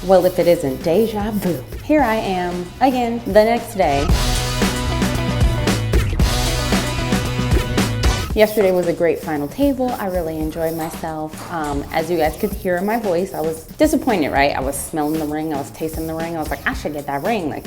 Well, if it isn't deja vu, here I am again the next day. Yesterday was a great final table. I really enjoyed myself. As you guys could hear in my voice, I was disappointed, right? I was smelling the ring, I was tasting the ring. I was like, I should get that ring,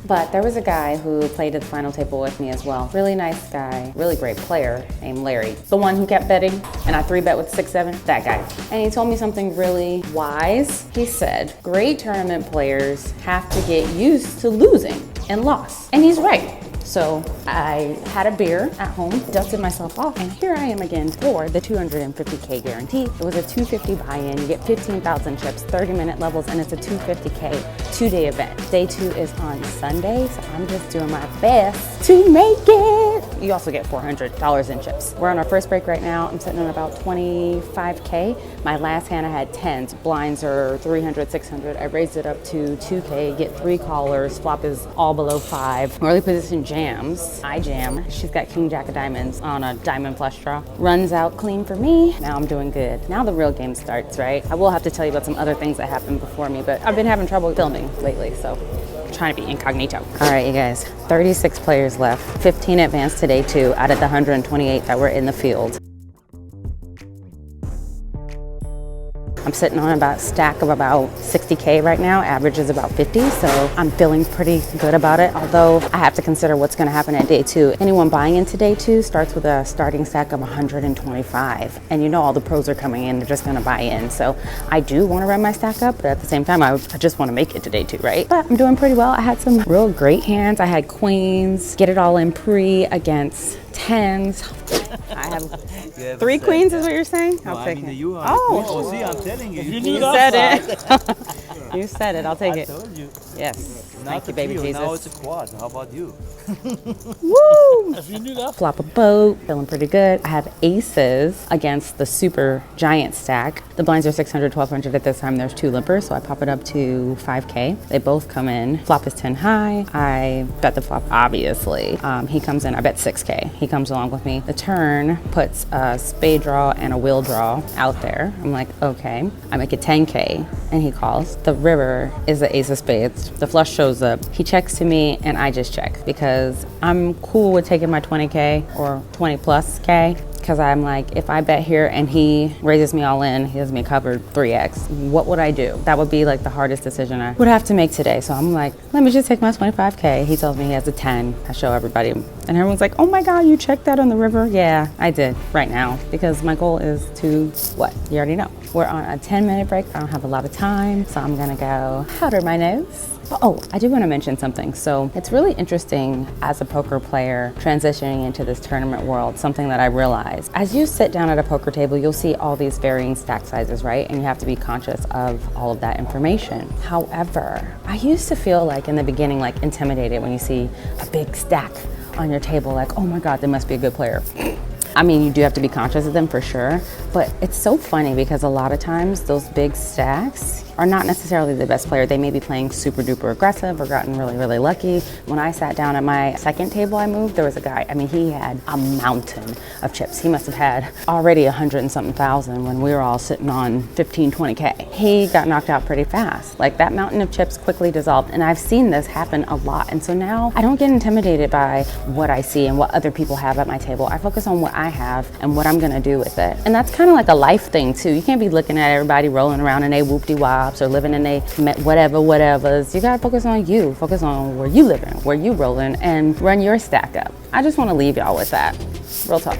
But there was a guy who played at the final table with me as well. Really nice guy, really great player named Larry. The one who kept betting and I 3-bet with 6-7, that guy. And he told me something really wise. He said, great tournament players have to get used to losing and loss. And he's right. So I had a beer at home, dusted myself off, and here I am again for the 250K guarantee. It was a 250 buy-in, you get 15,000 chips, 30-minute levels, and it's a 250K 2-day event. Day 2 is on Sunday, so I'm just doing my best to make it. You also get $400 in chips. We're on our first break right now. I'm sitting on about 25K. My last hand I had 10s. Blinds are 300, 600. I raised it up to 2K, get 3 callers. Flop is all below 5. Early position jams. I jam. She's got king jack of diamonds on a diamond flush draw. Runs out clean for me. Now I'm doing good. Now the real game starts, right? I will have to tell you about some other things that happened before me, but I've been having trouble filming lately, so I'm trying to be incognito. All right, you guys, 36 players left. 15 advanced to day 2 out of the 128 that were in the field. I'm sitting on about a stack of about 60K right now. Average is about 50, so I'm feeling pretty good about it. Although I have to consider what's gonna happen at day 2. Anyone buying into day 2 starts with a starting stack of 125. And you know all the pros are coming in, they're just gonna buy in. So I do wanna run my stack up, but at the same time, I just wanna make it to day 2, right? But I'm doing pretty well. I had some real great hands. I had queens, get it all in pre against 10s. I have 3 queens is what you're saying? No, I'll take it. you are Oh, see, I'm telling you. you said it. You said it, I'll take I it. told you. Yes. Not Thank you, a baby trio, Jesus. Now it's a quad. How about you? Woo! Flop a boat, feeling pretty good. I have aces against the super giant stack. The blinds are 600, 1200 at this time. There's 2 limpers, so I pop it up to 5K. They both come in. Flop is 10 high. I bet the flop, obviously. He comes in, I bet 6K. He comes along with me. The turn puts a spade draw and a wheel draw out there. I'm like, okay. I make it 10K, and he calls. The river is the ace of spades. The flush shows up. He checks to me, and I just check because I'm cool with taking my 20K or 20 plus K. Because I'm like, if I bet here and he raises me all in, he has me covered 3X, what would I do? That would be like the hardest decision I would have to make today. So I'm like, let me just take my 25K. He tells me he has a 10. I show everybody. And everyone's like, oh my God, you checked that on the river? Yeah, I did right now because my goal is to what? You already know. We're on a 10-minute break. I don't have a lot of time, so I'm gonna go powder my nose. Oh, I do want to mention something. So it's really interesting as a poker player transitioning into this tournament world, something that I realized. As you sit down at a poker table, you'll see all these varying stack sizes, right? And you have to be conscious of all of that information. However, I used to feel like in the beginning, like intimidated when you see a big stack on your table, like, oh my God, they must be a good player. I mean, you do have to be conscious of them for sure, but it's so funny because a lot of times those big stacks are not necessarily the best player. They may be playing super duper aggressive or gotten really, really lucky. When I sat down at my second table I moved, there was a guy, I mean, he had a mountain of chips. He must have had already 100 and something thousand when we were all sitting on 15, 20K. He got knocked out pretty fast. Like that mountain of chips quickly dissolved. And I've seen this happen a lot. And so now I don't get intimidated by what I see and what other people have at my table. I focus on what I have and what I'm gonna do with it. And that's kind of like a life thing too. You can't be looking at everybody rolling around in a whoop-de-wops or living in a whatevers. You gotta focus on you. Focus on where you living, where you rolling, and run your stack up. I just wanna leave y'all with that. Real talk.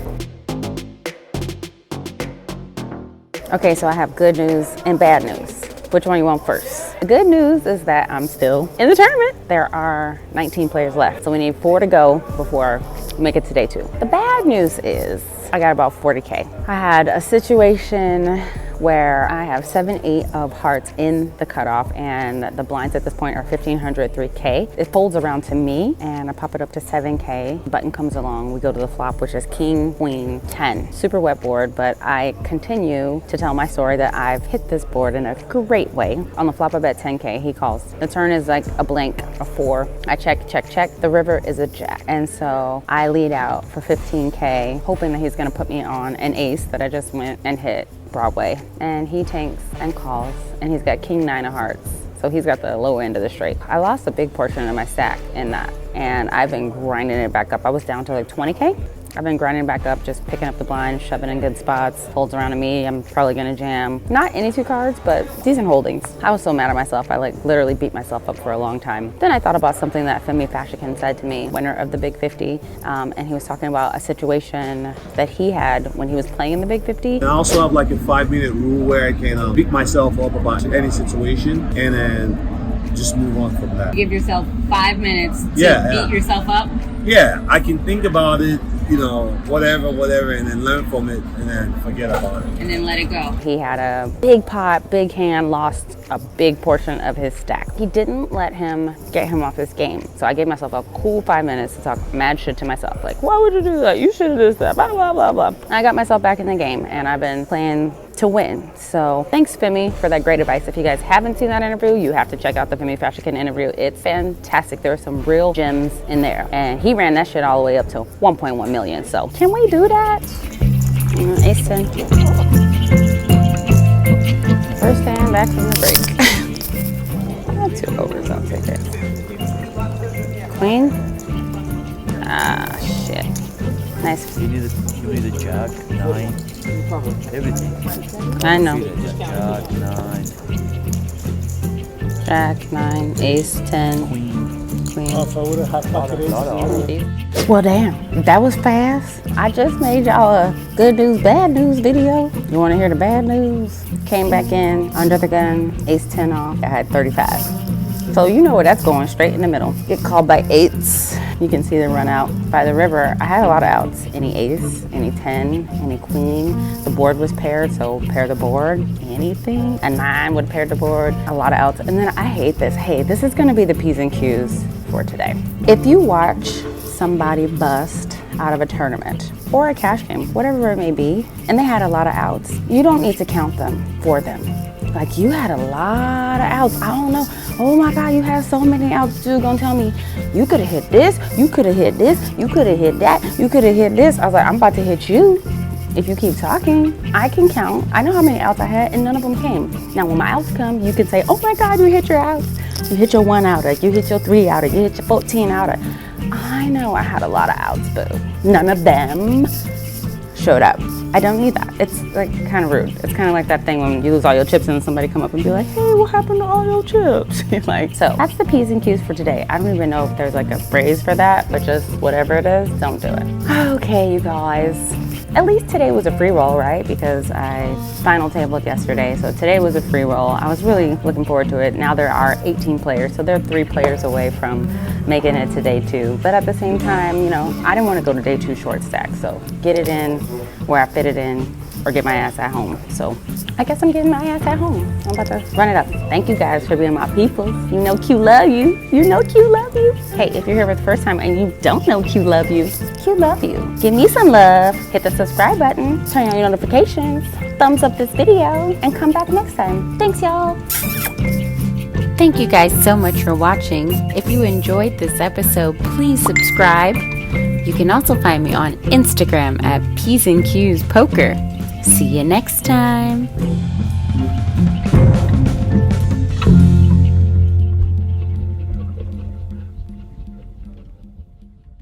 Okay, so I have good news and bad news. Which one you want first? The good news is that I'm still in the tournament. There are 19 players left, so we need 4 to go before we make it to day 2. The bad news is I got about 40K. I had a situation where I have 7-8 of hearts in the cutoff, and the blinds at this point are 1,500, 3K. It folds around to me, and I pop it up to 7K. Button comes along, we go to the flop, which is king, queen, 10. Super wet board, but I continue to tell my story that I've hit this board in a great way. On the flop, I bet 10K, he calls. The turn is like a blank, a 4. I check, check, check. The river is a jack. And so I lead out for 15K, hoping that he's gonna put me on an ace that I just went and hit Broadway. And he tanks and calls, and he's got king 9 of hearts. So he's got the low end of the straight. I lost a big portion of my stack in that, and I've been grinding it back up. I was down to like 20K. I've been grinding back up, just picking up the blind, shoving in good spots, holds around to me. I'm probably gonna jam. Not any 2 cards, but decent holdings. I was so mad at myself. I like literally beat myself up for a long time. Then I thought about something that Femi Fashikin said to me, winner of the Big 50, and he was talking about a situation that he had when he was playing in the Big 50. And I also have like a 5-minute rule where I can beat myself up about any situation and then just move on from that. Give yourself 5 minutes to beat yourself up? Yeah, I can think about it, you know, whatever, and then learn from it, and then forget about it. And then let it go. He had a big pot, big hand, lost a big portion of his stack. He didn't let him get him off his game. So I gave myself a cool 5 minutes to talk mad shit to myself. Like, why would you do that? You should have done that, blah, blah, blah, blah. And I got myself back in the game, and I've been playing to win. So thanks, Femi, for that great advice. If you guys haven't seen that interview, you have to check out the Femi Fashikin interview. It's fantastic. There are some real gems in there. And he ran that shit all the way up to 1.1 million. So can we do that? Ace 10. First hand back from the break. I have 2 overs, I'll take it. Queen? Ah, shit. Nice. You need a jack, 9, everything. I know. Jack, 9. Jack, 9, ace, 10, queen. Well, damn, that was fast. I just made y'all a good news, bad news video. You want to hear the bad news? Came back in under the gun, ace 10 off. I had 35. So you know where that's going, straight in the middle. Get called by 8s. You can see the run out by the river. I had a lot of outs. Any ace, any 10, any queen. The board was paired, so pair the board. Anything. A 9 would pair the board. A lot of outs. And then I hate this. Hey, this is gonna be the P's and Q's for today. If you watch somebody bust out of a tournament or a cash game, whatever it may be, and they had a lot of outs, you don't need to count them for them. Like, you had a lot of outs. I don't know. Oh my God, you had so many outs. Dude, gonna tell me, you could have hit this, you could have hit this, you could have hit that, you could have hit this. I was like, I'm about to hit you. If you keep talking, I can count. I know how many outs I had, and none of them came. Now, when my outs come, you can say, oh my God, you hit your outs. You hit your 1 outer, you hit your 3 outer, you hit your 14 outer. I know I had a lot of outs, boo. None of them showed up. I don't need that. It's like kind of rude. It's kind of like that thing when you lose all your chips and somebody come up and be like, hey, what happened to all your chips? Like, so that's the P's and Q's for today. I don't even know if there's like a phrase for that, but just whatever it is, don't do it. Okay, you guys. At least today was a free roll, right? Because I final tabled yesterday, so today was a free roll. I was really looking forward to it. Now there are 18 players, so they're 3 players away from making it to day 2. But at the same time, you know, I didn't want to go to day 2 short stack, so get it in where I fit it in or get my ass at home. So I guess I'm getting my ass at home. I'm about to run it up. Thank you guys for being my people. You know Q love you. You know Q love you. Hey, if you're here for the first time and you don't know Q love you, Q love you. Give me some love. Hit the subscribe button. Turn on your notifications. Thumbs up this video and come back next time. Thanks, y'all. Thank you guys so much for watching. If you enjoyed this episode, please subscribe. You can also find me on Instagram at P's and Q's Poker. See you next time.